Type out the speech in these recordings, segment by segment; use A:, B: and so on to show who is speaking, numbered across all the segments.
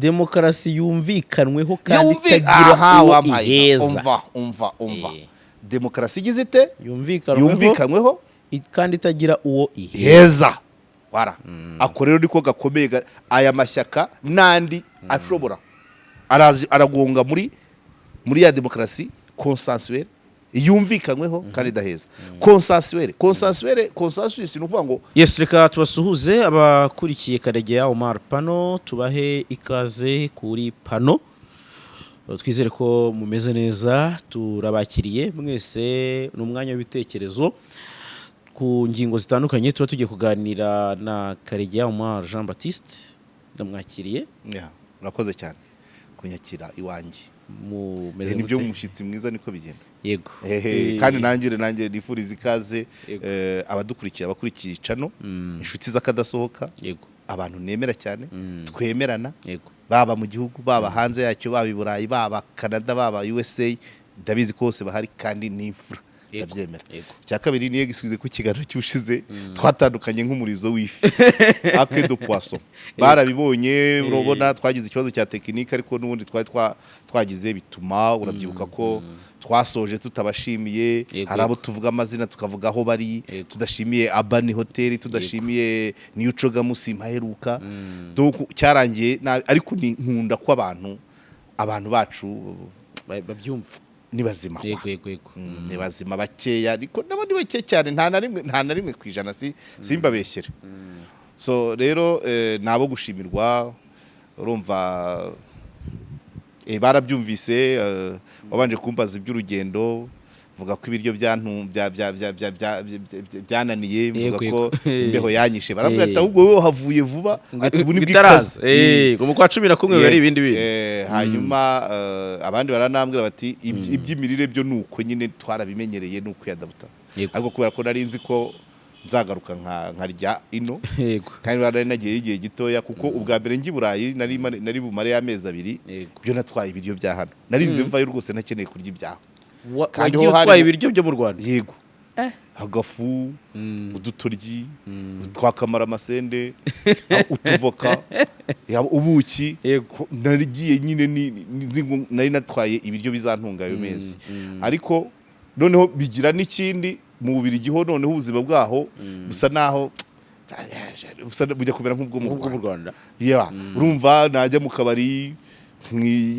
A: demokarasi yumvikanweho kandi itagira uwo iheza.
B: Umva. Demokarasi igizite
A: yumvikanweho kandi itagira uwo iheza.
B: Wara. Ako rero niko gakomeye aya mashyaka nandi ashobora aragonga muri ya demokarasi consensuelle yumvikanweho kandi daheza. Consensus ni ukuvuga ngo
A: yes, reka tubasuhuze abakurikiye Karegeya Omar Pano, tubahe ikaze kuri Pano. Twizere ko mumeze neza, turabakiriye mwese n'umwanya w'ibitekerezo ku ngingo zitandukanye. Tuba tugiye kuganira na Karegeya Omar Jean Baptiste. Ndamwakiriye.
B: Murakoze cyane kunyakira iwanjye.
A: Mumeze
B: nibyo mushitsi mwiza niko bigenda.
A: Yego.
B: Kandi nanjye nifuriza ikaze abakurikiye cano, inshuti z'akadasohoka, abantu nemera cyane, twemerana, baba mu gihugu, baba hanze yacyo, baba i Burayi, baba Canada, baba USA, ndabizi kose bahari kandi n'imfura ndabyemera. Cya kabiri niye gisubize ku kiganiro cy'ushize twatandukanye nk'umurizo w'ifi ake do poisson. Barabibonye urabona twagize ikibazo cya tekinike, ariko n'ubundi twagize bituma urabyibuka ko twasoje tutabashimiye. Hari abo tuvuga amazina tukavuga aho bari, tudashimiye Abani Hotel, tudashimiye Niucoga Musima heruka. Donc cyarangiye, ariko ni nkunda ko abantu bacu
A: babyumva
B: ni bazima.
A: Yego.
B: Ni bazima bakeya, ariko nabandi bake cyane, nta na rimwe kwijana simbabeshyere. So rero nabo gushimirwa, urumva barabyumvise. Wabanje kumbaza iby'urugendo, vuga ko ibiryo byananiye, vuga ko imbeho yanyishe, baravuga ati ahubwo wowe havuye vuba, ati ubu ni bw'ikaze
A: ngo mu kwa 11 yari ibindi bintu.
B: Hanyuma abandi baranambwira bati iby'imirire byo nuko nyine twarabimenyereye, nuko yadabuta. Ariko kubera ko nari nzi ko nzagaruka nkarya ino, kandi barari nagiye igihe gitoya, kuko ubwa mbere ngi Burayi nari bumare y'amezi 2, byo natwaye ibiryo bya hano, nari nzi mvayo rwose nakeneye kurya ibyaho.
A: Kandi ho hari ibiryo byo mu Rwanda.
B: Yego. Hagafu, udutoryi, twakamara amasende, utuvoka, ubuki, narigiye nyine nari natwaye ibiryo bizantunga ayo mezi. Ariko noneho bigira n'ikindi mu bubiri giho, noneho ubuzima bwaho busa naho bujya kumera nk'ubwo mu
A: Rwanda.
B: Urumva najya mu kabari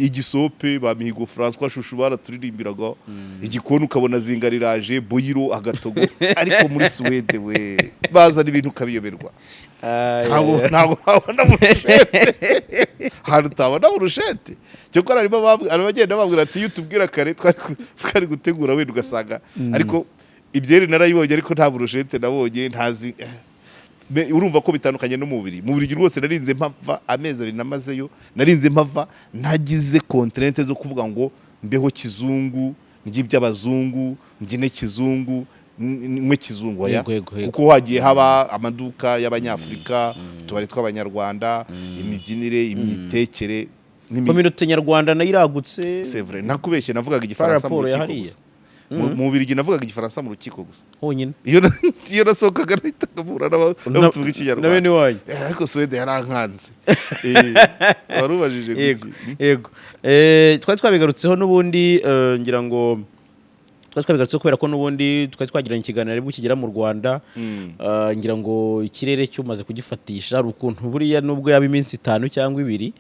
B: igisope ba Mihigo François Shushu baraturirimbiraga, igikoni ukabona zingariraje boyiro agatogo. Ariko muri Swede we bazana ibintu kabiyoberwa. Ntabwo habona murushete, harutabona murushete. Cyo ko arimo abagenda babwira ati iyo tubwira kare twari gutegura wenda ugasanga. Ariko ibyeri narayibonye, ariko nta burushete nabonye, ntazi. Urumva ko bitandukanye no mu bubiri rwose. Narinze mpava amezi 2 namazeyo, narinze mpava nagize contrainte zo kuvuga ngo mbeho kizungu, ngiby'abazungu, ngine kizungu, mwe kizungu ya, kuko hagiye haba amaduka y'abanyafrika, tubari tw'abanyarwanda, imibyinire, imitekere,
A: communauté nyarwanda nayiragutse.
B: C'est vrai, nakubeshye navugaga igifaransa mu rukiko gusa. Mu bibiri navugaga igifaransa mu rukiko gusa
A: honyine.
B: Iyo nasohokaga nahitagabura n'abavuga ikinyarwanda.
A: Nabene wanyu.
B: Ariko Swede yarankanze. Warubajije
A: guki. Yego. Twari twabigarutseho n'ubundi, ngira ngo twabigarutseho kubera ko n'ubundi twari twagiranye ikiganiro aribwo kigera mu Rwanda. Ngira ngo ikirere cyumaze kugifatisha, ari ukuntu buriya nubwo yaba iminsi 5 cyangwa 2,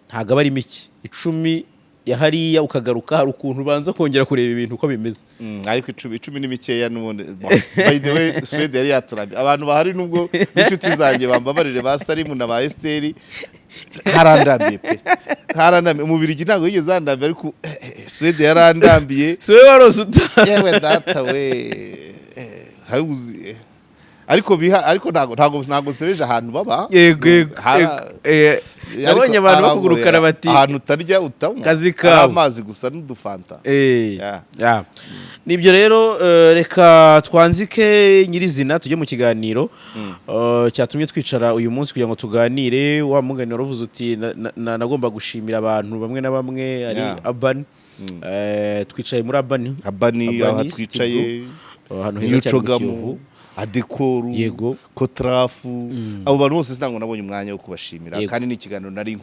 A: ntago bari miki 10 yahariya ukagaruka, hari ukuntu banza kongera kureba ibintu uko bimeze.
B: Ariko 10 ni mikeya n'ubundi. By the way, Swede yari yaturabye abantu bahari, nubwo inshuti zanjye bambabarire ba Salimu na ba Esteri, harandambiye pe. Harandambiye umubiri ntago yigeze andambiye, ariko Swede yarandambiye.
A: Swede warosuta.
B: Yewe data we. Hauzi. Ariko ntago sebeje ahantu baba.
A: Yego. Nabonye abantu bakugurukana bati
B: ahantu utarya utanywa,
A: kazi kawe
B: amazi gusa n'udufanta.
A: Nibyo rero, reka twanzike nyirizina tujye mu kiganiro cyatumye twicara uyu munsi kugira ngo tuganire. Wa mugani waruvuze uti nagomba gushimira abantu bamwe na bamwe, ari Abani. Twicaye muri Abani
B: aho twicaye,
A: ahantu heza cyane mu Kiyovu.
B: adekoru
A: Yego.
B: kotrafu abo bantu bose sinango nabonye umwanya wo kubashimira
A: Yego.
B: kandi n'ikiganiro nari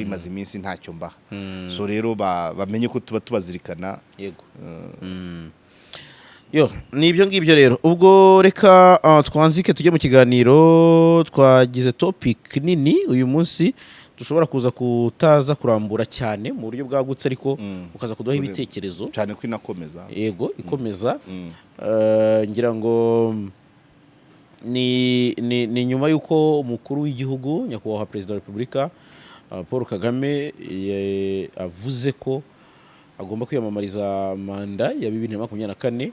B: imaze iminsi ntacyo mbaha so rero bamenye ko tuba tubazirikana
A: yego yo ni ibyo ngibyo rero ubwo reka twanzike tujye mu kiganiro twagize topic nini uyu munsi dushobora kuza kutaza kurambura cyane mu buryo bwagutse ariko ukaza kuduha ibitekerezo
B: cyane ko inakomeza
A: yego ikomeza ngira ngo ni nyuma y'uko umukuru w'igihugu nyakubahwa perezida wa repubulika Paul Kagame avuze ko agomba kwiyamamariza manda ya 2024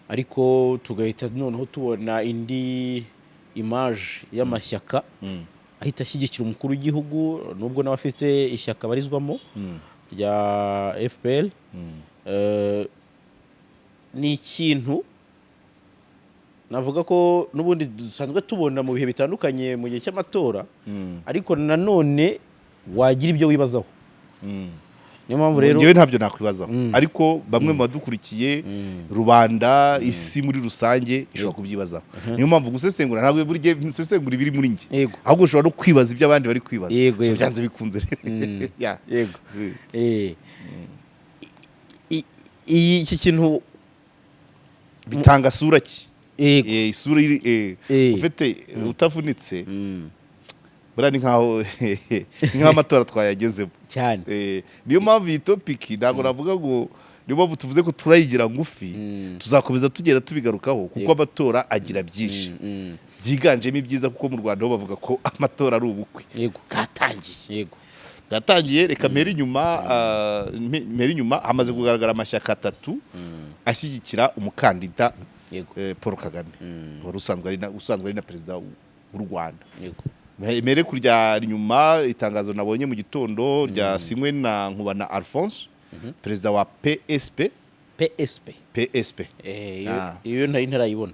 A: ariko tugahita noneho tubona indi image y'amashyaka ahita ashyigikira umukuru w'igihugu nubwo nawe afite ishyaka barizwamo rya FPL ni ikintu navuga ko nubundi dusanzwe tubona mu bihe bitandukanye mu gihe cy'amatora ariko nanone wagira ibyo wibazaho niyo mpamvu rero
B: ngewe ntabyo nakwibazaho ariko bamwe mu badukurikiye rubanda isi muri rusange ishobora kubyibazaho niyo mpamvu gusesengura ntabwo buri gihe nsesengura ibiri muri nge ahubwo ushobora no kwibaza ibyo abandi bari kwibaza so byanze bikunze
A: yego iki kintu
B: bitanga sura ki isura ufite utavunitse buriya ni nk'aho amatora twayagezemo
A: cyane
B: niyo mpamvu iyi topiki ntabwo navuga ngo niyo mpamvu tuvuze ko turayigira ngufi tuzakomeza tugenda tubigarukaho kuko amatora agira byinshi byiganjemo ibyiza kuko mu Rwanda ho bavuga ko amatora ari ubukwe bwatangiye reka mpera inyuma hamaze kugaragara amashyaka 3 ashyigikira umukandida Paul Kagame wari usanzwe ari na perezida w'u Rwanda mere kurya nyuma itangazo nabonye mu gitondo rya sinywe na Nkubana Alphonse perezida wa PSP
A: iyo ntarayibona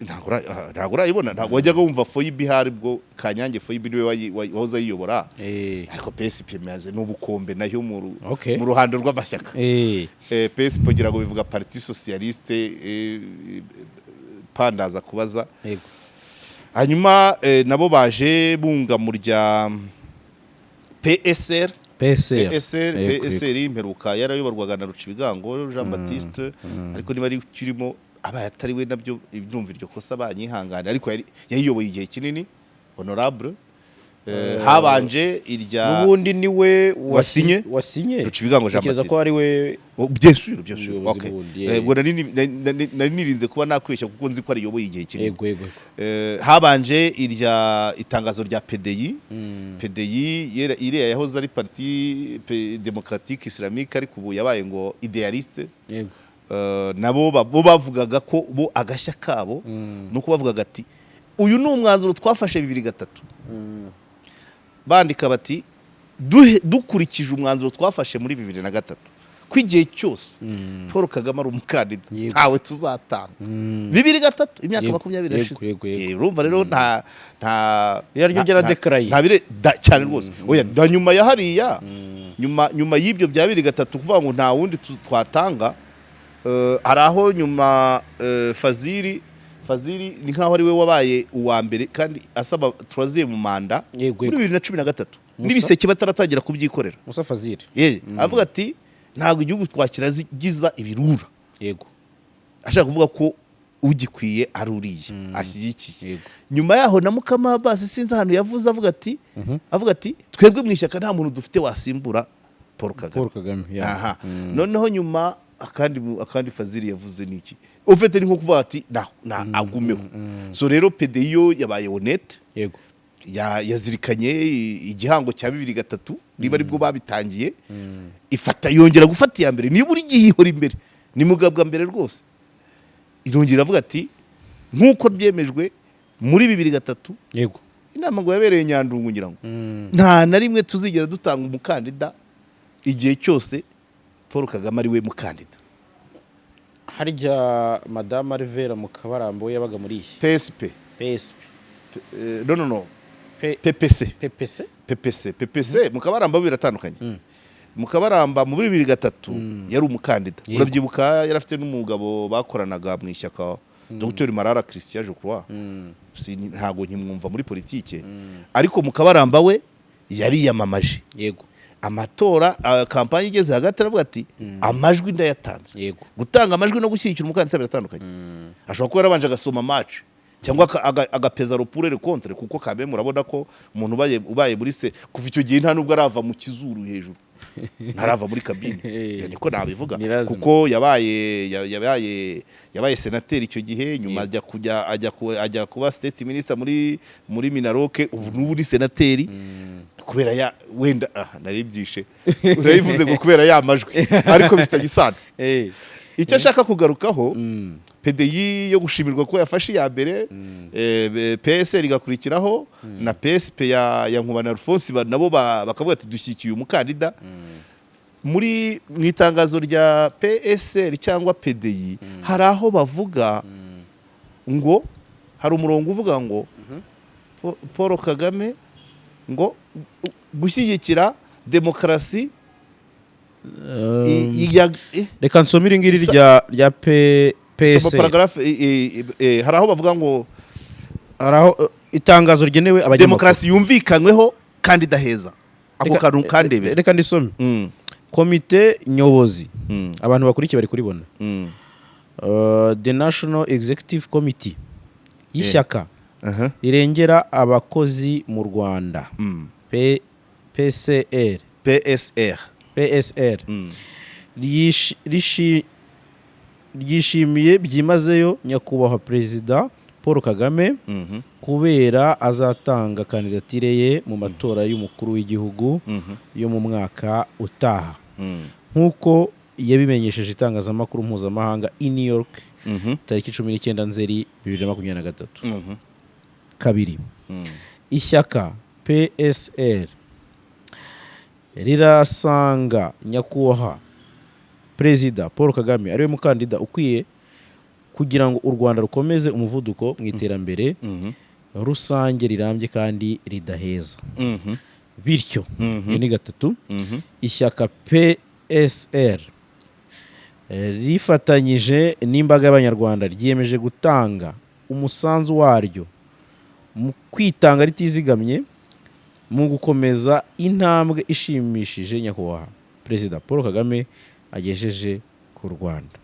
B: ntabwo urayibona ntabwo wajyaga wumva foyibi hari bwo Kanyange foyibi niwe wahoze ayiyobora ariko PSP maze n'ubukombe nayo mu ruhando rw'amashyaka PSP kugira ngo bivuga Parti Socialiste pandaza kubaza hanyuma nabo baje bunga mu rya PSR imperuka yarayoborwaga na Rucibigango Jean Baptiste ariko niba ari kirimo abaye atari we nabyo ibyumva iryo kosa banyihangana ariko yayiyoboye igihe kinini honorable habanje irya
A: nubundi niwe
B: wasinye Rucibigango Jean Baptiste
A: ko ari we
B: bien sûr okay ubwo nari nirinze kuba nakwesha kuko nzi ko ari yoboye igihe kinini habanje irya itangazo rya PDI iriya yahoze ari Parti Démocratique Islamique ariko ubu yabaye ngo idealiste nabo bavugaga ko bo agashya kabo nuko bavugaga ati uyu ni umwanzuro twafashe 2003 bandika bati dukurikije umwanzuro twafashe muri 2003 ko igihe cyose Paul Kagame ari umukandida ntawe tuzatanga 2003 imyaka 20 yashize urumva rero nta
A: yaryo declare
B: ntabire cyane rwose oya nyuma ya hariya nyuma y'ibyo bya 2003 kuvuga ngo nta wundi twatanga araho nyuma Fazili ni nkaho ari we wabaye uwa mbere kandi asaba troisième mu manda muri 2013 n'ibiseke bataratangira kubyikorera
A: Musa Fazili
B: avuga ati ntabwo igihugu twakiragiza ibirura ashaka kuvuga ko ugikwiye aruriye ashyigikiye nyuma yaho na Mukama basi sinzi ahantu yavuze avuga ati twebwe mu ishyaka nta muntu dufite wasimbura Paul Kagame noneho nyuma akandi Fazili yavuze niki ufite ni nko kuvuga ati na agumeho so rero PDI yabaye honnête yazirikanye igihango cya 2003 niba aribwo babitangiye yongera gufata iya mbere niba uri gihihora imbere ni mugabwa mbere rwose irongera avuga ati nkuko byemejwe muri 2003 inama ngo yabereye Nyandungu ngira ngo nta na rimwe tuzigera dutanga umukandida igihe cyose Paul Kagame ari we mukandida
A: harya Madame Rivera mu Kabarambo yabaga muri
B: PSP no PPC mu Kabaramba biratandukanye mu Kabaramba muri 2003 yari umukandida urabyibuka yarafite n'umugabo bakoranaga mu ishyaka Dr Marara Christian je crois ntago nkimwumva muri politike ariko Mukabaramba we yari yamamaje
A: yego
B: amatora kampanye igeze hagati aravuga ati amajwi ndayatanze
A: yego
B: gutanga amajwi no gushyigikira umukandida biratandukanye ashobora kuba yarabanje agasoma match cyangwa agapeza rupurere contre kuko kabe murabona ko umuntu ubaye muri se kuva icyo gihe nta nubwo arava mu kizuru hejuru ntarava muri kabine niko nabivuga kuko yabaye senateri icyo gihe nyuma ajya kuba state minister muri Minaroke ubu n'ubu ni senateri kubera wenda naribyishe urayivuze ngo kubera yamajwi ariko bifitanye isano icyo ashaka kugarukaho PDI yo gushimirwa ko yafashe ya mbere PSR igakurikiraho na PSP ya Nkubana Alphonse nabo bakavuga ati dushyikiye umukandida muri mwitangazo rya PSR cyangwa PDI hari aho bavuga ngo hari umurongo uvuga ngo Paul Kagame ngo gushyigikira demokarasi
A: reka nsomire ngiri rya
B: PSR hari aho bavuga ngo
A: araho itangazo rigenewe abanyamakuru
B: demokarasi yumvikanyweho kandi idaheza ako kantu kandebe
A: reka ndisome komite nyobozi abantu bakurikiye bari kuribona the National Executive Committee y'ishyaka rirengera abakozi mu Rwanda PSR ryishimiye byimazeyo nyakubahwa Perezida Paul Kagame kubera azatanga kandidatire ye mu matora y'umukuru w'igihugu yo mu mwaka utaha nk'uko yabimenyesheje itangazamakuru mpuzamahanga i New York tariki 19 Nzeri 2023 kabiri ishyaka PSR rirasanga nyakubahwa Perezida Paul Kagame ariwe mukandida ukwiye kugira ngo u Rwanda rukomeze umuvuduko mu iterambere rusange rirambye kandi ridaheza bityo ni gatatu ishyaka PSR rifatanyije n'imbaga y'abanyarwanda ryiyemeje gutanga umusanzu waryo mu kwitanga ritizigamye mu gukomeza intambwe ishimishije nyakubahwa Perezida Paul Kagame agejeje ku Rwanda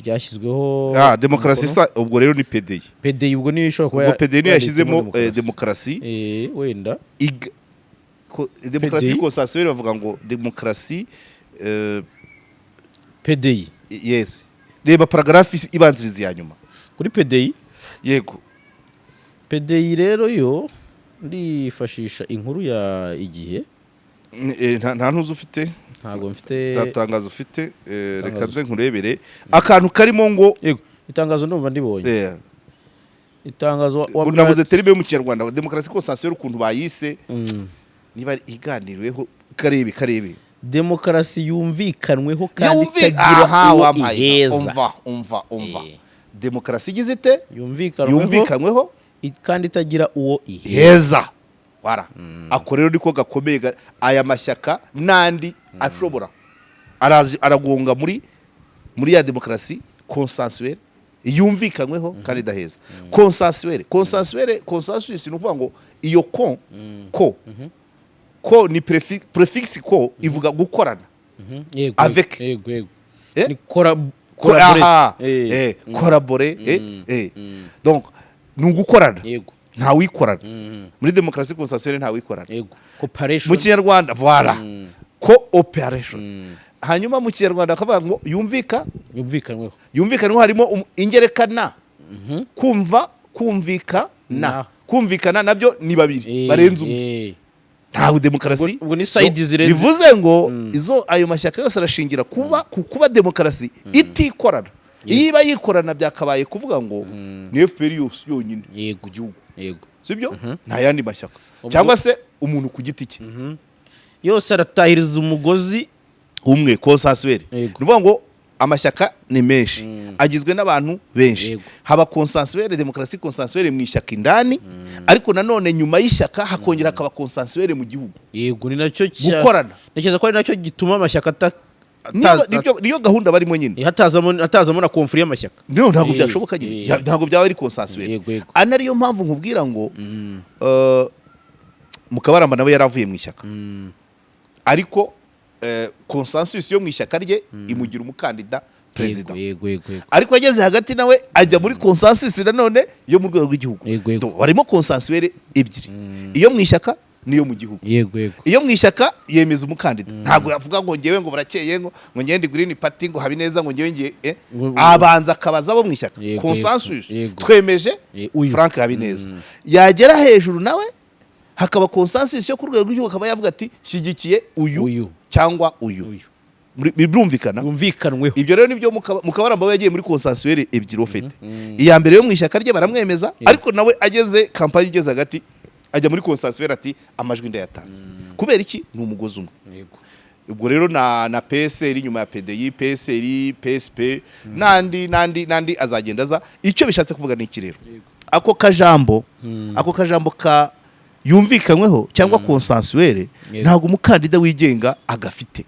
A: ryashyizweho
B: demokarasi ubwo rero ni PDI
A: ubwo niyo ishobora kuba
B: PDI yashyizemo demokarasi
A: wenda
B: demokarasi konsasiyo bavuga ngo demokarasi
A: PDI
B: yes reba paragraphe ibanziriza ya nyuma
A: kuri PDI
B: yego
A: PDI rero yo ndifashisha inkuru ya igihe
B: nta ntuzo ufite
A: ntago mfite
B: tatangazo ufite reka nze nkurebere akantu karimo ngo
A: yego itangazo ndumva ndibonye itangazo
B: nabuze teribe mu Kinyarwanda demokarasi konsasiyo y'ukuntu bayise niba iganiriweho karebe
A: demokarasi yumvikanweho kandi itagira uwo iheza
B: umva demokarasi igize ite
A: yumvikanweho kandi itagira uwo
B: iheza wara ako rero niko gakomeye aya mashyaka nandi ashobora aragonga muri ya demokarasi consensuelle yumvikanyweho kandi idaheza consensus ni ukuvuga ngo iyo ko ni prefix ko ivuga gukorana avec
A: ni
B: collaborer donc ni ugukorana nta wikorana muri demokarasi consensuelle nta wikorana mu Kinyarwanda voilà cooperation hanyuma mu Kinyarwanda akavuga ngo yumvikanweho harimo ingerekana kumvikana nabyo ni babiri barenze umwe ntawe demokarasi bivuze ngo izo ayo mashyaka yose arashingira kuba demokarasi itikorana iyo iba yikorana byakabaye kuvuga ngo ni FPR yose yonyine ku gihugu sibyo nta yandi mashyaka cyangwa se umuntu ku giti cye
A: yose aratahiriza umugozi
B: umwe consensuelle nuvuga ngo amashyaka ni menshi agizwe n'abantu benshi haba consensuelle demokarasi consensuelle mu ishyaka indani ariko nanone nyuma y'ishyaka hakongera akaba consensuelle mu gihugu
A: yego ni nacyo
B: gukorana
A: ntekereza ko ari nacyo gituma amashyaka
B: niyo gahunda barimo nyine
A: hatazamo na konfuri y'amashyaka
B: ntabwo byashoboka nyine ntabwo byaba ari consensuel ana ariyo mpamvu nkubwira ngo Mukabaramba nawe yaravuye mu ishyaka ariko consensus yo mu ishyaka rye imugira umukandida perezida ariko ageze hagati nawe ajya muri consensus nanone yo mu rwego rw'igihugu barimo consensuel ebyiri iyo mu ishyaka niyo mu gihugu iyo mu ishyaka yemeza umukandida ntabwo yavuga ngo ngewe ngo burakeye ngo ngende green party ngo Habineza ngo ngewe ngiye abanza akabaza bo mu ishyaka consensus twemeje Frank Habineza yagera hejuru nawe hakaba consensus yo ku rwego rw'igihugu akaba yavuga ati shyigikiye uyu cyangwa uyu
A: yumvikanyweho
B: ibyo rero nibyo Mukabaramba we yagiye muri consensuel ebyiri ofete iya mbere yo mu ishyaka rye baramwemeza ariko nawe ageze kampanye igeze hagati ajya muri consensuel ati amajwi ndayatanze kubera iki ni umugozi umwe ubwo rero na PSR nyuma ya PDI PSR PSP nandi azagenda za icyo bishatse kuvuga ni iki rero ako kajambo ka yumvikanyweho cyangwa consensuel ntabwo umukandida wigenga agafite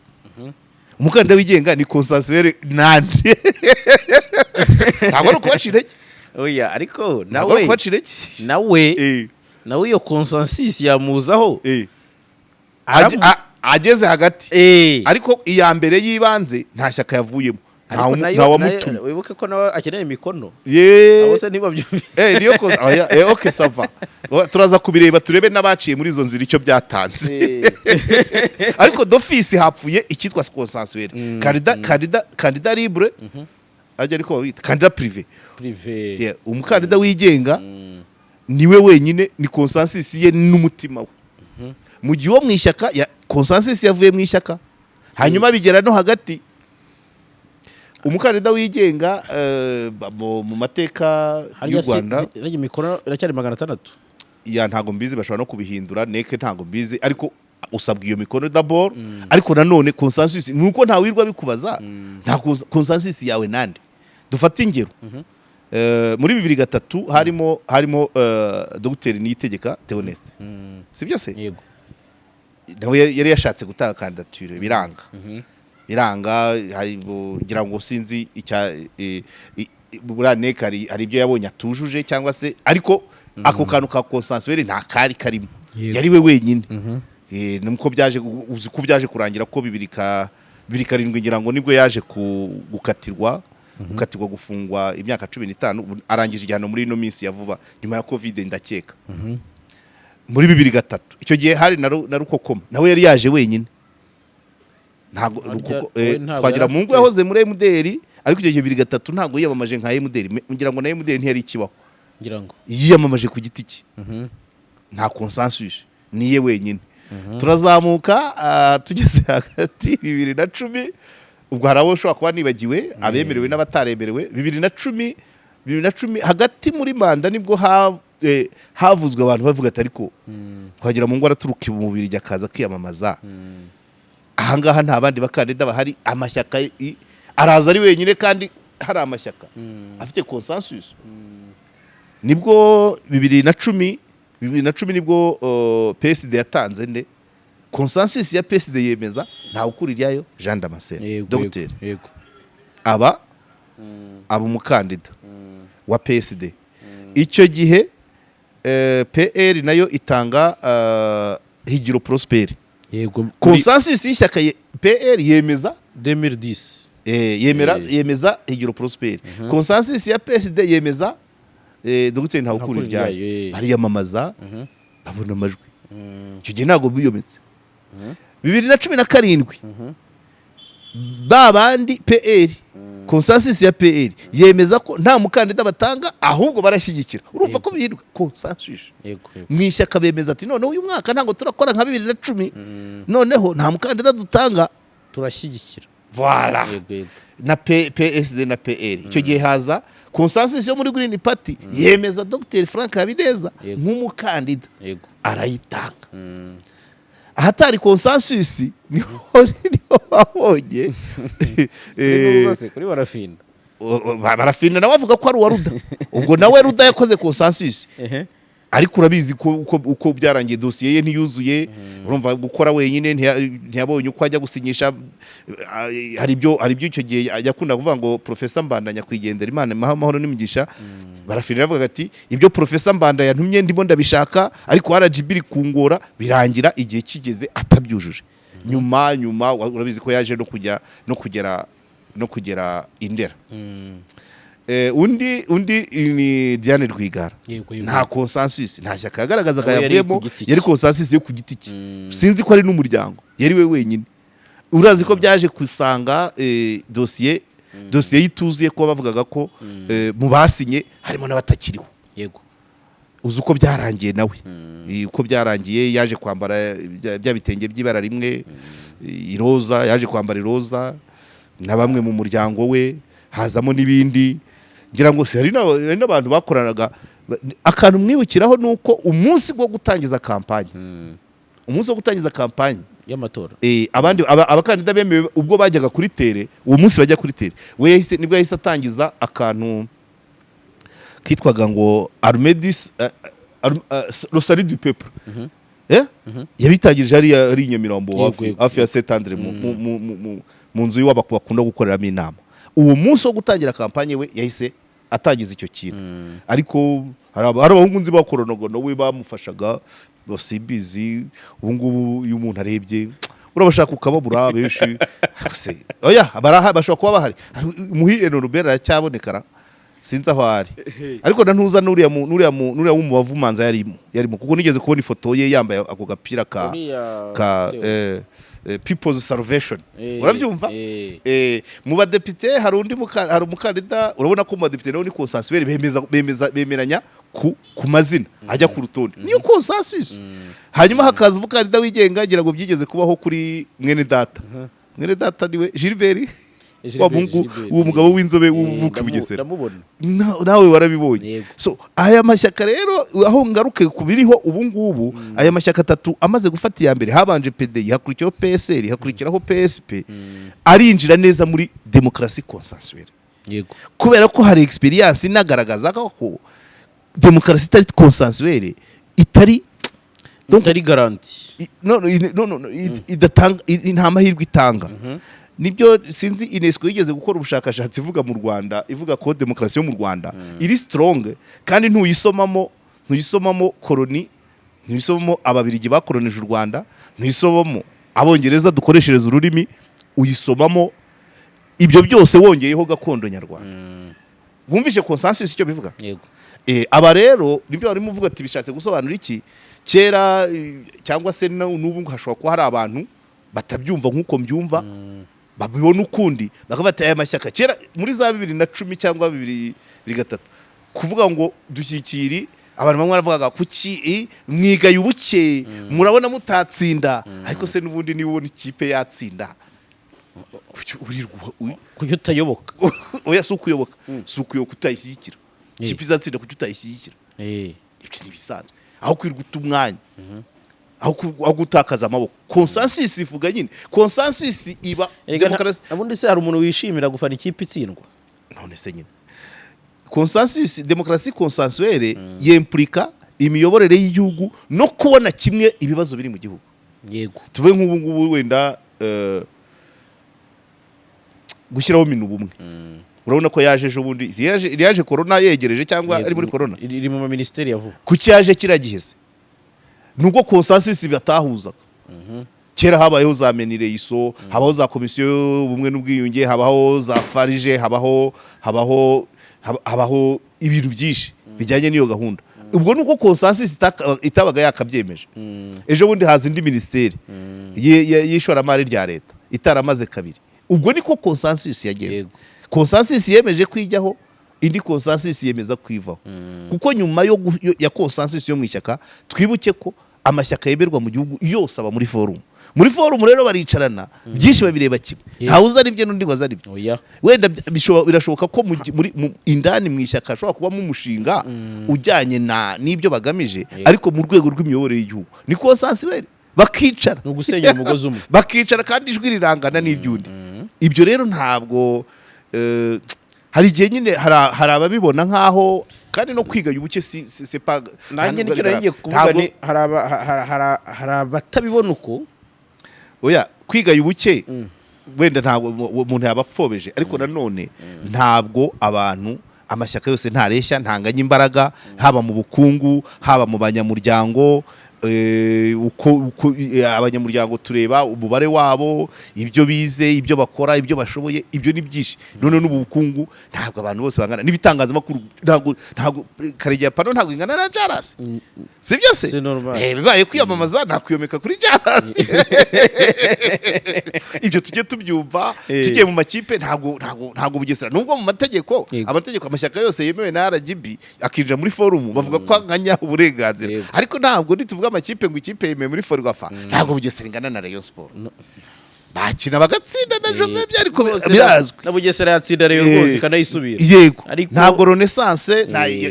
B: umukandida wigenga ni consensuel nandi ntabwo ari ukubacira
A: oya ariko nawe iyo consensus yamuzaho
B: ageze hagati ariko iya mbere yibanze nta shyaka yavuyemo nta wamutumye
A: wibuke ko nawe akeneye imikono
B: bose
A: niba byumvise
B: niyo okay sava turaza kubireba turebe n'abaciye muri izo nzira icyo byatanze ariko d'office hapfuye icyitwa consensuel candidat libre ajya ariko babita candidat privé umukandida wigenga niwe wenyine ni consensus ye n'umutima we mu gihe wo mu ishyaka consensus yavuye mu ishyaka hanyuma bigera no hagati umukandida wigenga mu mateka y'u Rwanda
A: imikono iracyari 600
B: ntago mbizi bashobora no kubihindura neke ntago mbizi ariko usabwa iyo mikono d'abord ariko nanone consensus nuko nta wirwa bikubaza nta consensus yawe nande dufata ingero muri 2003 harimo Dr Niyitegeka Theoneste sibyo se
A: yego
B: nawe yari yashatse gutanga candidature biranga ngira ngo sinzi buraneka hari ibyo yabonye atujuje cyangwa se ariko ako kantu ka consensuel nta kari karimo yari we wenyine nuko byaje uzi ko byaje kurangira ko 2007 ngira ngo nibwo yaje gukatirwa gufungwa imyaka 15 arangije igihano muri ino minsi ya vuba nyuma ya covid ndakeka muri 2003 icyo gihe hari na Rukokoma nawe yari yaje wenyine ntago twagira mungu yahoze muri MDR ariko icyo gihe 2003 ntago yiyamamaje nka MDR ngira ngo na MDR ntiyari ikibaho
A: ngira ngo
B: yiyamamaje ku giti cye nta consensus niye wenyine turazamuka tugeze hagati 2010 ubwo harabo ushobora kuba nibagiwe abemerewe n'abataremerewe 2010 hagati muri manda nibwo havuzwe abantu bavuga ati ariko twagira mungu araturuka mu mubiri jya kaza kwiyamamaza ahangaha nta bandi bakandida bahari amashyaka araza ari wenyine kandi hari amashyaka afite consensus nibwo 2010 nibwo PSD yatanze nde consensus ya PSD yemeza nta ukurirayo Jean Damascene Dr aba umukandida wa PSD icyo gihe PR nayo itanga Higiro Prosper
A: yego
B: consensus y'ishyaka PR yemeza
A: 2010
B: yemeza Higiro Prosper consensus ya PSD yemeza Dr Ntawukuriryayo bariyamamaza babona amajwi icyo gihe ntago biyometse 2017 babandi PR consensus ya PR yemeza ko nta mukandida batanga ahubwo barashyigikira urumva ko bihirwa consensus mu ishyaka bemeza ati none uyu mwaka ntago turakora nka 2010 noneho nta mukandida dutanga
A: turashyigikira
B: voilà na PSD na PR icyo gihe haza consensus yo muri Green Party yemeza Dr Frank Habineza nk'umukandida arayitanga ahatari consensus niho babonye
A: kuri
B: barafinda nawe avuga ko ari uwa Ruda ubwo nawe Ruda yakoze consensus ariko urabizi uko byarangiye dosiye ye ntiyuzuye urumva gukora wenyine ntiyabonye uko ajya gusinyisha hari ibyo icyo gihe yakunda kuvuga ngo Professor Mbanda nyakwigendera Imana mahoro n'imigisha barafirira bavuga ati ibyo Professor Mbanda yantumye ndimo ndabishaka ariko RGB iri kungora birangira igihe kigeze atabyujuje nyuma urabizi ko yaje no kugera Indera undi ni Diane Rwigara nta consensus nta shyaka yagaragazaga yavuyemo yari consensus yo ku giti cye sinzi ko ari n'umuryango yari we wenyine urazi ko byaje kusanga dosiye yituzuye ko bavugaga ko mu basinye harimo n'abatakiriho
A: yego
B: uzi uko byarangiye nawe uko byarangiye yaje kwambara bya bitenge by'ibara rimwe iroza yaje kwambara iroza na bamwe mu muryango we hazamo n'ibindi ngira ngo hari n'abantu bakoranaga akantu mwibukiraho nuko umunsi wo gutangiza kampanye
A: y'amatora
B: abandi abakandida bemewe ubwo bajyaga kuri tere uwo munsi bajya kuri tere we nibwo yahise atangiza akantu kitwaga ngo Armedis Rosary du Peuple yabitangirije ari Nyamirambo hafi ya Saint Andre mu nzu y'uwaba bakunda gukoreramo inama uwo munsi wo gutangira kampanye we yahise atangiza icyo kintu ariko hari abahungu nzi bakoronaga nawe bamufashaga basibizi ubu ngubu iyo umuntu arebye urabashaka ukababura benshi oya bashobora kuba bahari muhire Robert aracyabonekara sinzi aho ari ariko ntuza n'uriya w'umubavu manza yarimo kuko nigeze kubona ifoto ye yambaye ako gapira ka People's Salvation urabyumva mu badepite hari umukandida urabona ko mu badepite naho ni consensus bemeranya ku mazina ajya ku rutonde niyo consensus hanyuma hakaza umukandida wigenga ngira ngo byigeze kubaho kuri mwene data niwe Gilbert uwo mugabo w'inzobe uvuka i Bugesera nawe warabibonye so aya mashyaka rero aho ngaruke kubiriho ubu ngubu aya mashyaka atatu amaze gufata iya mbere habanje PDI hakurikiraho PSR hakurikiraho PSP arinjira neza muri demokarasi consensuelle
A: yego
B: kubera ko hari experience inagaragaza ko demokarasi itari consensuelle itari
A: garanti
B: idatanga nta mahirwe itanga nibyo sinzi UNESCO yigeze gukora ubushakashatsi ivuga mu Rwanda ivuga ko demokarasi yo mu Rwanda iri strong kandi ntuyisomamo koloni ntuyisomamo ababirigi bakolonije u Rwanda ntuyisomamo abongereza dukoreshereza ururimi uyisomamo ibyo byose wongeyeho gakondo nyarwanda wumvishe consensus icyo bivuga
A: yego
B: aba rero nibyo barimo uvuga ati bishatse gusobanura iki kera cyangwa se n'ubu hashobora kuba hari abantu batabyumva nk'uko mbyumva babibona ukundi bakabata aya mashyaka kera muri za 2010 cyangwa 2003 kuvuga ngo dushyikiri abantu bamwe baravugaga kuki mwigaye ubuke murabona mutatsinda ariko se n'ubundi niba ubona ikipe yatsinda
A: kuki utayoboka
B: oya si ukuyoboka utayishyigikira ikipe izatsinda kuki utayishyigikira ibyo ni bisanzwe aho kwirwa umwanya aho gutakaza amaboko consensus ivuga nyine consensus iba
A: demokarasi abundi se hari umuntu wishimira gufana ikipe itsindwa
B: none se nyine consensus demokarasi consensuelle yimplika imiyoborere y'igihugu no kubona kimwe ibibazo biri mu gihugu
A: yego
B: tuvuye nk'ubu ngubu wenda gushyiraho minu bumwe urabona ko yaje ejo bundi yaje corona yegereje cyangwa ari muri corona
A: iri mu ministeri yavuga
B: kuki yaje kiragiheze nuko consensus batahuzaga kera habayeho za menireiso habaho za komisiyo y'ubumwe n'ubwiyunge habaho za farije habaho ibintu byinshi bijyanye n'iyo gahunda ubwo nuko consensus itabaga yakabyemeje ejo bundi haza indi ministeri y'ishoramari rya leta itaramaze kabiri ubwo niko consensus yagenze consensus yemeje kwijyaho indi consensus yemeza kwivaho kuko nyuma ya consensus yo mu ishyaka twibuke ko amashyaka yeberwa mu gihugu yose aba muri forum rero baricarana byinshi babireba kimwe ntawe uza aribye n'undi ngo aza aribye wenda birashoboka ko muri indani mu ishyaka ashobora kubamo umushinga ujyanye n'ibyo bagamije ariko mu rwego rw'imiyoborere y'igihugu ni consensus bakicara
A: no gusenyera umugozi umwe
B: bakicara kandi ijwi rirangana n'iryundi ibyo rero ntabwo hari igihe nyine hari ababibona nk'aho kandi no kwiga yubuke c'est pas
A: nanjye nicyo nagiye kuvuga ni hari abatabibona uko
B: oya kwiga yubuke wenda ntabwo umuntu yabapfobeje ariko nanone ntabwo abantu amashyaka yose ntareshya ntanganya imbaraga haba mu bukungu haba mu banyamuryango uko abanyamuryango tureba umubare wabo ibyo bize ibyo bakora ibyo bashoboye ibyo ni byinshi none n'ubukungu ntabwo abantu bose bangana n'ibitangazamakuru ntabwo Karegeya pano ntabwo ingana na Jaras si byose bibaye kwiyamamaza nakwiyomeka kuri Jaras ibyo tujye tubyumva tugiye mu makipe ntabwo bugesera nubwo mu amategeko amashyaka yose yemewe na RGB akinjira muri forum bavuga ko anganya uburenganzira ariko ntabwo nituvuga amakipe ngo ikipe yemewe muri Ferwafa ntabwo bugesera ingana na Rayon Sport bakina bagatsinda na Jove byariko birazwi
A: na bugesera yatsinda Rayon rwose kanayisubira
B: yego ntabwo Renaissance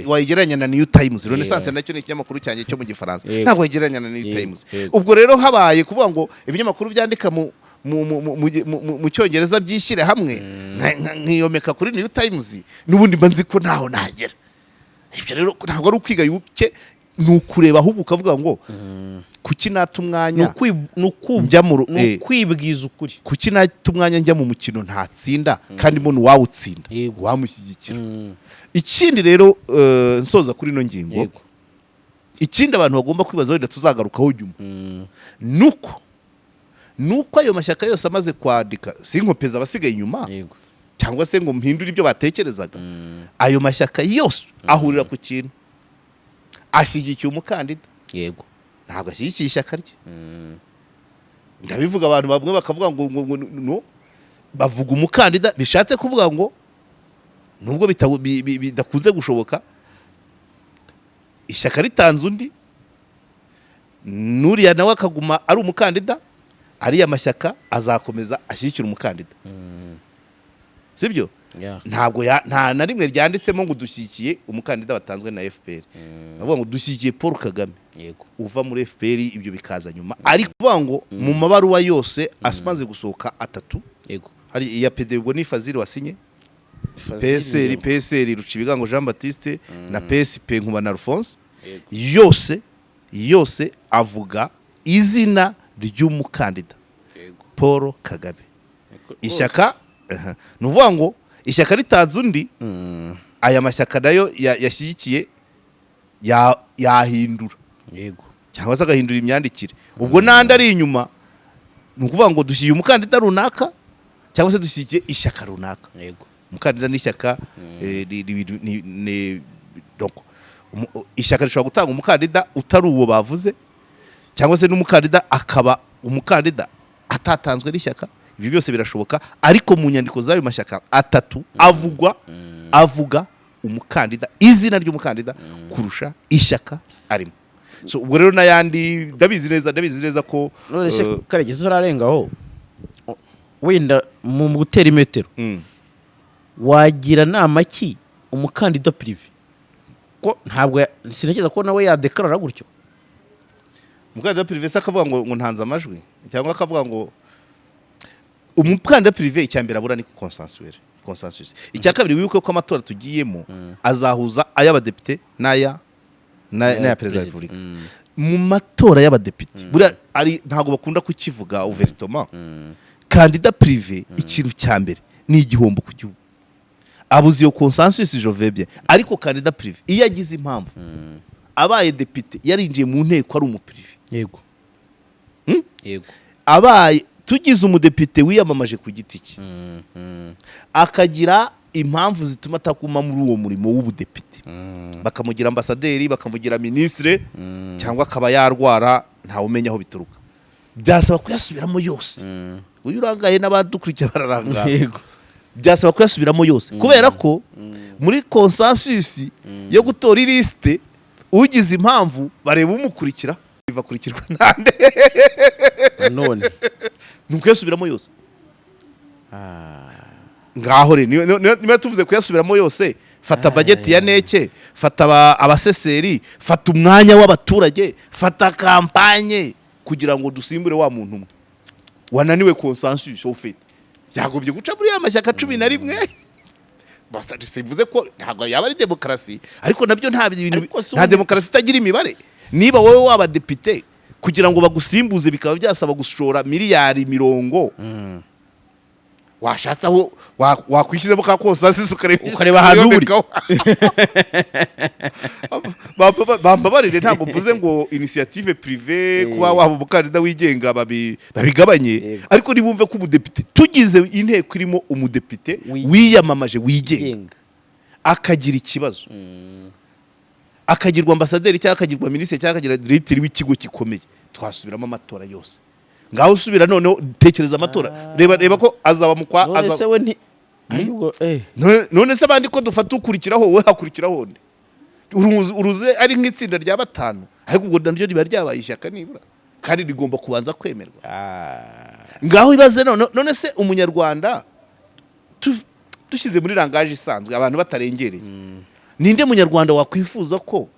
B: wayigeranya na New Times Renaissance nacyo ni ikinyamakuru cyanjye cyo mu Gifaransa ntabwo wayigeranya na New Times ubwo rero habaye kuvuga ngo ibinyamakuru byandika mu cyongereza byishyire hamwe nkiyomeka kuri New Times n'ubundi mbanzi ko naho nagera ibyo rero ntabwo ari ukwiga yuke nukureba ahubwo ukavuga ngo kuki nata umwanya
A: kwibwiza ukuri
B: kuki nata umwanya njya mu mukino ntatsinda kandi mbona uwawutsinda wamushyigikira ikindi rero nsoza kuri ino ngingo ikindi abantu bagomba kwibaza wenda tuzagarukaho nyuma nuko ayo mashyaka yose amaze kwandika sinkopeza abasigaye inyuma cyangwa se ngo mpindure ibyo batekerezaga ayo mashyaka yose ahurira ku kintu ashyigikiye umukandida
A: yego
B: ntabwo ashyigikiye ishyaka rye ndabivuga abantu bamwe bakavuga ngo no bavuga umukandida bishatse kuvuga ngo nubwo bidakunze gushoboka ishyaka ritanze undi nuriya nawe akaguma ari umukandida ariya mashyaka azakomeza ashyigikira umukandida sibyo ntabwo nta na rimwe ryanditsemo ngo dushyigikiye umukandida watanzwe na FPR bavuga ngo dushyigikiye Paul Kagame uva muri FPR ibyo bikaza nyuma ariko kuvuga ngo mu mabaruwa yose asimaze gusohoka atatu hari iya PD ubwo ni Fazil wasinye PSR Rucibigango Jean Baptiste na PSP Nkubana Alphonse yose avuga izina ry'umukandida Paul Kagame ishyaka nuvuga ngo ishyaka ritanze undi aya mashyaka nayo yashyigikiye yahindura cyangwa se agahindura imyandikire ubwo nandi ari inyuma ni ukuvuga ngo dushyigiye umukandida runaka cyangwa se dushyigiye ishyaka runaka umukandida n'ishyaka ishyaka rishobora gutanga umukandida utari uwo bavuze cyangwa se n'umukandida akaba umukandida atatanzwe n'ishyaka ibyo byose birashoboka ariko mu nyandiko z'ayo mashyaka atatu avuga umukandida izina ry'umukandida kurusha ishyaka arimo so ubwo rero n'ayandi ndabizi neza ko
A: Karegeya turarengaho wenda mu gutera imetero wagira nama ki umukandida privé ko ntabwo sinakeza ko nawe yadekarara gutyo
B: umukandida privé se akavuga ngo ntanze amajwi cyangwa akavuga ngo umukandida privé icyambere abura ni consensus icya kabiri wibuke ko amatora tugiyemo azahuza ay'abadepite n'aya perezida wa repubulika mu matora y'abadepite ntabwo bakunda kukivuga ouvertement kandida privé ikintu cya mbere ni igihombo ku gihugu abuze iyo consensus jovebye ariko kandida privé iyo agize impamvu abaye depite yarinjiye mu nteko ari umuprivé
A: yego
B: abaye tugize umudepite wiyamamaje ku giti cye akagira impamvu zituma atakuma muri uwo murimo w'ubudepite bakamugira ambasaderi bakamugira ministre cyangwa akaba yarwara ntawe umenya aho bituruka byasaba kuyasubiramo yose uyu urangaye n'abadukurikira bararangara byasaba kuyasubiramo yose kubera ko muri consensus yo gutora ilisite ugize impamvu bareba umukurikira bivakurikirwa nande
A: none
B: nuko yasubiramo yose ngaho re niba tuvuze kuyasubiramo yose fata budget ya neke fata abaseseri fata umwanya w'abaturage fata kampanye kugira ngo dusimbure wa muntu umwe wananiwe consensus ufite byagobye guca muri amashyaka 11 sivuze ko ntabwo yaba ari demokarasi ariko nabyo nta bintu
A: Ariko si
B: nta
A: ubundi-
B: demokarasi itagira imibare niba wowe waba depite kugira ngo bagusimbuze bikaba byasaba gushora miliyari 100 washatse aho wakwishyizemo ka konsasi
A: ukareba ahantu uri.
B: bambabarire ntabwo mvuze ngo initiative privé kuba waba umukandida wigenga babigabanye ariko nibumve ko umudepite tugize inteko irimo umudepite wiyamamaje wigenga akagira ikibazo akagirwa ambasaderi cyangwa akagirwa minisitiri cyangwa akagira diregiteri w'ikigo gikomeye twasubiramo amatora yose ngaho usubira noneho tekereza amatora reba ko azaba mu kwa
A: none se we nti
B: none se abandi ko dufata ukurikiraho we hakurikiraho nde uruze ari nk'itsinda rya 5 ariko ubwo ndaryo riba ryabaye ishyaka nibura kandi rigomba kubanza kwemerwa ngaho ibaze none se umunyarwanda dushyize muri rangaje isanzwe abantu batarengereye ninde munyarwanda wakwifuza ko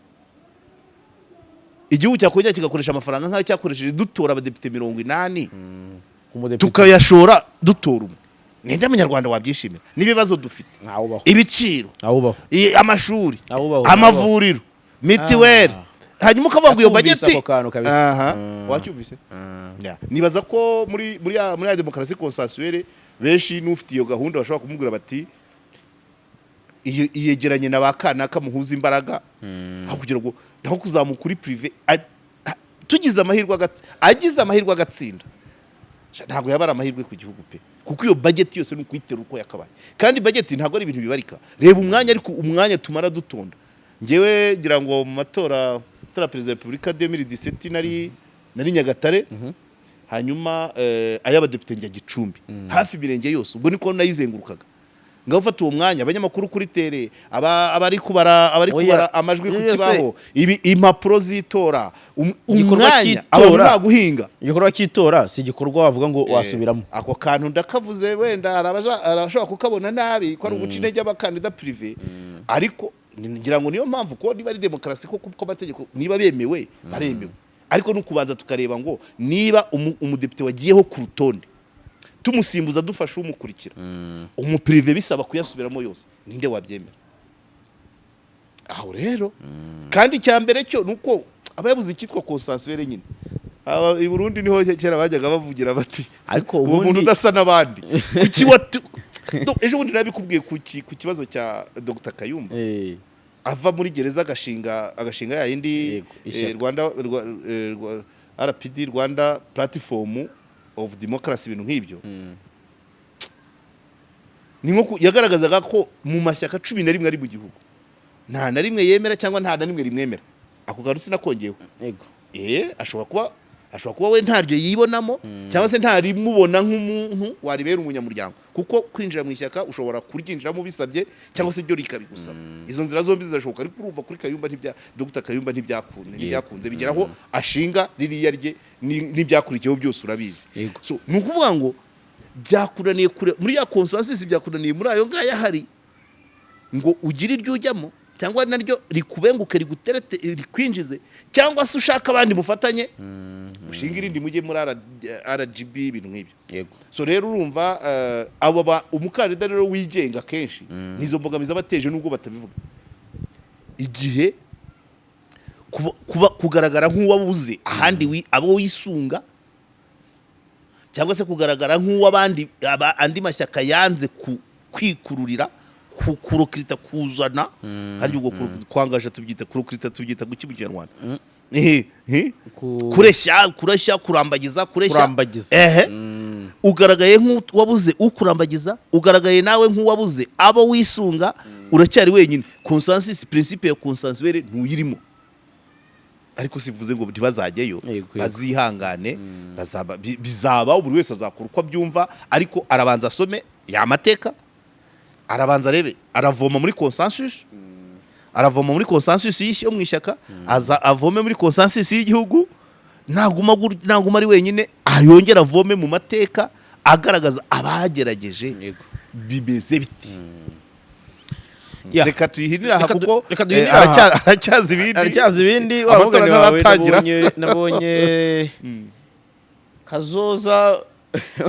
B: igihugu cyakongera kigakoresha amafaranga nk'ayo cyakoresheje dutora abadepite 80 tukayashora dutora umwe ninde munyarwanda wabyishimira n'ibibazo dufite ibiciro amashuri amavuriro mitiweli hanyuma ukavuga ngo iyo bageti wacyumvise nibaza ko muri ya demokarasi konsensuelle benshi n'ufite iyo gahunda bashobora kumubwira bati iyegeranye na bakanaka muhuza imbaraga aho kugira ngo naho kuzamuka kuri privé tugize amahirwe agize amahirwe agatsinda ntabwo yaba ari amahirwe ku gihugu pe kuko iyo budget yose n'ukwitera uko yakabaye kandi budget ntabwo ari ibintu bibarika reba umwanya ariko umwanya tumara dutonda ngewe ngira ngo mu matora perezida wa Repubulika 2017 nari Nyagatare hanyuma ay'abadepite njya Gicumbi hafi imirenge yose ubwo niko nayizengurukaga ngaho ufata uwo mwanya abanyamakuru kuri tere abari kubara amajwi ku kibaho impapuro zitora umwanya abantu naguhinga
A: igikorwa cy'itora si igikorwa wavuga ngo wasubiramo
B: ako kantu ndakavuze wenda arashobora kukabona nabi ko ari uguca intege abakandida privé ariko ngira ngo niyo mpamvu ko niba ari demokarasi ko kuko amategeko niba bemewe baremewe ariko nukubanza tukareba ngo niba umudepite wagiyeho ku rutonde tumusimbuza dufasha umukurikira umuprivé bisaba kuyasubiramo yose ninde wabyemera aho rero kandi cyambere cyo nuko abayabuze ikitwa konsensuelle nyine i Burundi niho kera bajyaga bavugira bati
A: ariko
B: umuntu udasa nabandi kuki ejo bundi nabikubwiye ku kibazo cya Dr Kayumba ava muri gereza agashinga ya indi Rwanda RPD Rwanda Platform of Democracy ibintu nk'ibyo ni nko yagaragazaga ko mu mashyaka 11 ari mu gihugu nta na rimwe yemera cyangwa nta na rimwe rimwemera ako garusi nakongeyeho
A: yego
B: ashobora kuba we ntaryo yibonamo cyangwa se ntarimubona nk'umuntu waribera umunyamuryango kuko kwinjira mu ishyaka ushobora kuryinjiramo bisabye cyangwa se ryo rikabigusaba izo nzira zombi zirashoboka ariko urumva kuri Kayumba Dr Kayumba ntibyakunze bigeraho ashinga ririya rye n'ibyakurikiyeho byose urabizi so ni ukuvuga ngo byakuraniye kure muri ya consensus byakuraniye muri ayo ngaya hari ngo ugire iryo ujyamo cyangwa naryo rikubenguke riguterete rikwinjize cyangwa se ushaka abandi mufatanye mushinga irindi mujye muri RGB ibintu nk'ibyo
A: yego
B: so rero urumva abo umukandida rero wigenga kenshi nizo mbogamizi abateje nubwo batabivuga igihe kugaragara nk'uwabuze ahandi abo wisunga cyangwa se kugaragara nk'uwabandi andi mashyaka yanze kwikururira kurokirita kuzana hari ubwo kwangaje tubyita kurokirita tubyita guki mu Kinyarwanda kureshya kurambagiza ugaragaye nk'uwabuze ukurambagiza ugaragaye nawe nk'uwabuze abo wisunga uracyari wenyine consensus principe ya consensuelle ntuyirimo ariko sivuze ngo ntibazajyeyo bazihangane bizaba buri wese azakora uko abyumva ariko arabanza asome ya mateka arabanza arebe aravoma muri consensus yo mu ishyaka avome muri consensus y'igihugu naguma ari wenyine ayongera avome mu mateka agaragaza abagerageje bimeze biti reka tuyihinira kuko
A: aracyazi ibindi wabugani wawe nabonye Kazoza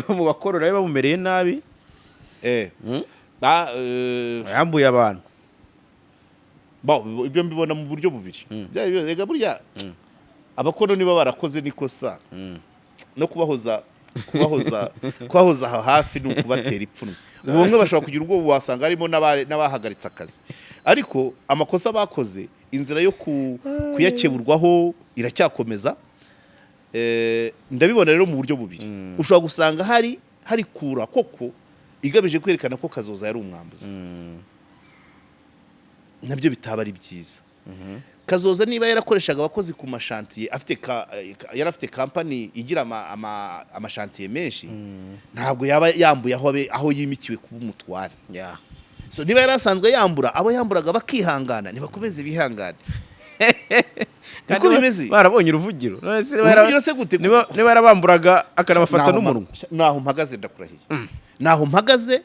A: mu bakorora bamumereye nabi yambuye abantu
B: ibyo mbibona mu buryo bubiri rega burya abakono niba barakoze nikosa no kubahoza aha hafi ni ukubatera ipfunwe ubu bamwe bashobora kugira ubwo wasanga harimo n'abahagaritse akazi ariko amakosa bakoze inzira yo kuyakeburwaho iracyakomeza ndabibona rero mu buryo bubiri ushobora gusanga hari kura koko igamije kwerekana ko Kazoza yari umwambuzi nabyo bitaba ari byiza Kazoza niba yarakoreshaga abakozi ku mashantiye yari afite kampani igira amashantiye menshi ntabwo yaba yambuye aho yimikiwe kuba umutware so niba yarasanzwe yambura abo yamburaga bakihangana nibakomeze bihangane
A: kuko bimeze barabonye uruvugiro
B: se gute
A: niba yarabamburaga akanabafata n'umunwa
B: naho mpagaze ndakurahiye naho mpagaze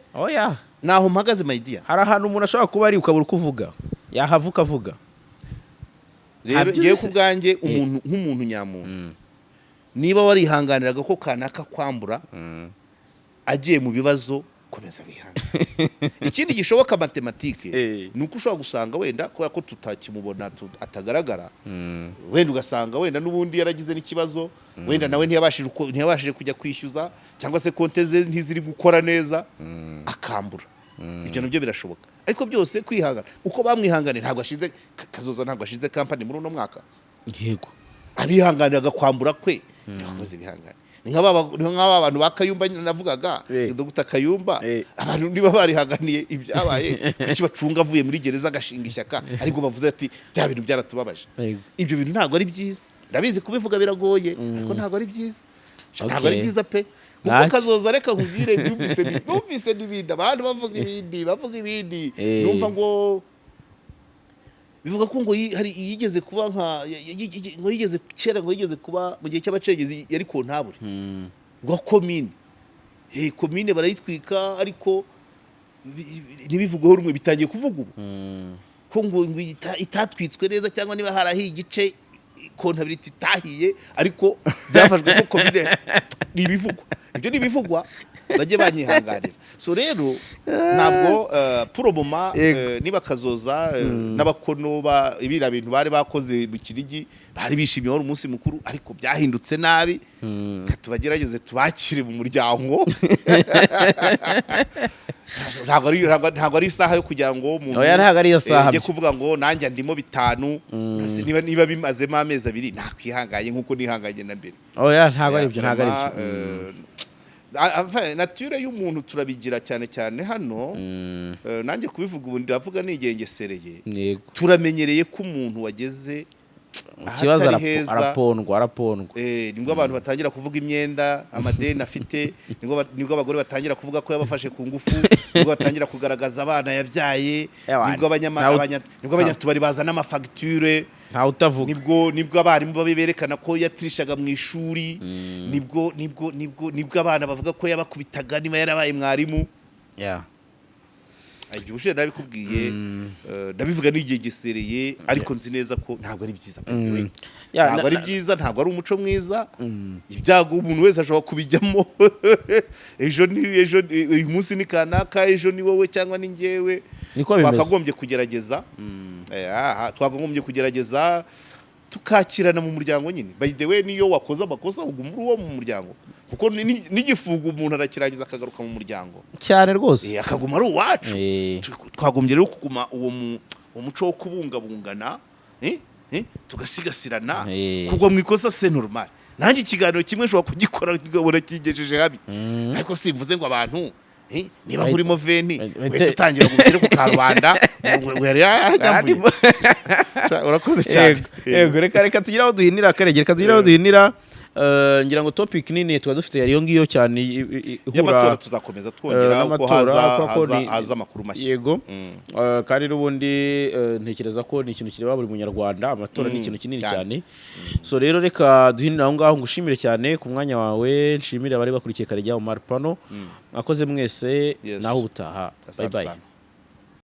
B: naho mpagaze my dear
A: hari ahantu umuntu ashobora kuba ari ukabura uko uvuga yahavuka avuga
B: rero ngiye ku bwanjye nk'umuntu nyamuntu niba warihanganiraga ko kanaka kwambura agiye mu bibazo komeza bihangane ikindi gishoboka matematike ni uko ushobora gusanga wenda kubera ko tutakimubona atagaragara wenda ugasanga wenda n'ubundi yaragize n'ikibazo wenda nawe ntiyabashije kujya kwishyuza cyangwa se konte ze ntiziri gukora neza akambura ibyo nabyo birashoboka ariko byose kwihangana uko bamwihangane Kazoza ntabwo ashize kampani muri uno mwaka
A: yego
B: abihanganiraga kwambura kwe nibakomeze bihangane ni nk'aba bantu ba Kayumba navugaga Dr Kayumba abantu niba barihanganiye ibyabaye kuki bacunga avuye muri gereza agashinga ishyaka ariko bavuze ati bya bintu byaratubabaje ibyo bintu ntabwo ari byiza ndabizi kubivuga biragoye ariko ntabwo ari byiza ntabwo ari byiza pe kuko Kazoza reka nkubwire numvise n'ibindi abantu bavuga ibindi numva ngo bivuga ko ngo yigeze kuba yigeze kuba mu gihe cy'abacengezi yari kontabure rwa komine komine barayitwika ariko ntibivugweho rumwe bitangiye kuvuga ubu ko ngo itatwitswe neza cyangwa niba harahiye igice kontabiriti itahiye ariko byafashwe ko komine n'ibivugwa ibyo n'ibivugwa bajye banyihanganira so rero ntabwo puroboma niba Kazoza n'abakono ibira bintu bari bakoze mu Kinigi bari bishimiye wari umunsi mukuru ariko byahindutse nabi katubagerageze tubakire mu muryango ntabwo ari isaha yo kugira ngo umuntu ajye kuvuga ngo nanjye ndimo 5 niba bimazemo amezi 2 nakwihanganye nkuko nihanganye na mbere
A: ntabwo ari ibyo
B: nature y'umuntu turabigira cyane hano nanjye kubivuga ubu ndavuga nigengesereye turamenyereye ko umuntu wageze
A: ikibazo arapondwa
B: nibwo abantu batangira kuvuga imyenda amadeni afite nibwo abagore batangira kuvuga ko yabafashe ku ngufu nibwo batangira kugaragaza abana yabyaye nibwo abanyatubari bazana amafagitire nibwo abarimu berekana ko yatirishaga mu ishuri nibwo abana bavuga ko yabakubitaga niba yarabaye mwarimu ibyo ubushize nabikubwiye ndabivuga nigengesereye ariko nzi neza ko ntabwo ari byiza ntabwo ari byiza ntabwo ari umuco mwiza ibyago umuntu wese ashobora kubijyamo ejo uyu munsi ni kanaka ejo ni wowe cyangwa ni njyewe twakagombye kugerageza tukakirana mu muryango nyine by the way niyo wakoze amakosa uguma uri uwo mu muryango kuko n'igifungo umuntu arakirangiza akagaruka mu muryango
A: cyane rwose
B: akaguma ari uwacu twagombye rero kuguma uwo muco wo kubungabungana tugasigasirana kugwa mu ikosa c'est normal nanjye ikiganiro kimwe nshobora kugikora kigabura kigejeje habi ariko simvuze ngo abantu niba urimo veni wahita utangira gushyira ku karubanda urakoze cyane
A: yego reka tugire aho duhinira reka tugire aho duhinira ngira ngo topic nini tuba dufite yari yo ngiyo cyane
B: y'amatora tuzakomeza twongera uko haza amakuru mashya
A: yego kandi n'ubundi ntekereza ko ni ikintu kireba buri munyarwanda amatora ni ikintu kinini cyane so rero reka duhinira aho ngaho ngushimire cyane ku mwanya wawe nshimire abari bakurikiye KAREGEYA Omar Pano mwakoze mwese naho ubutaha bye bye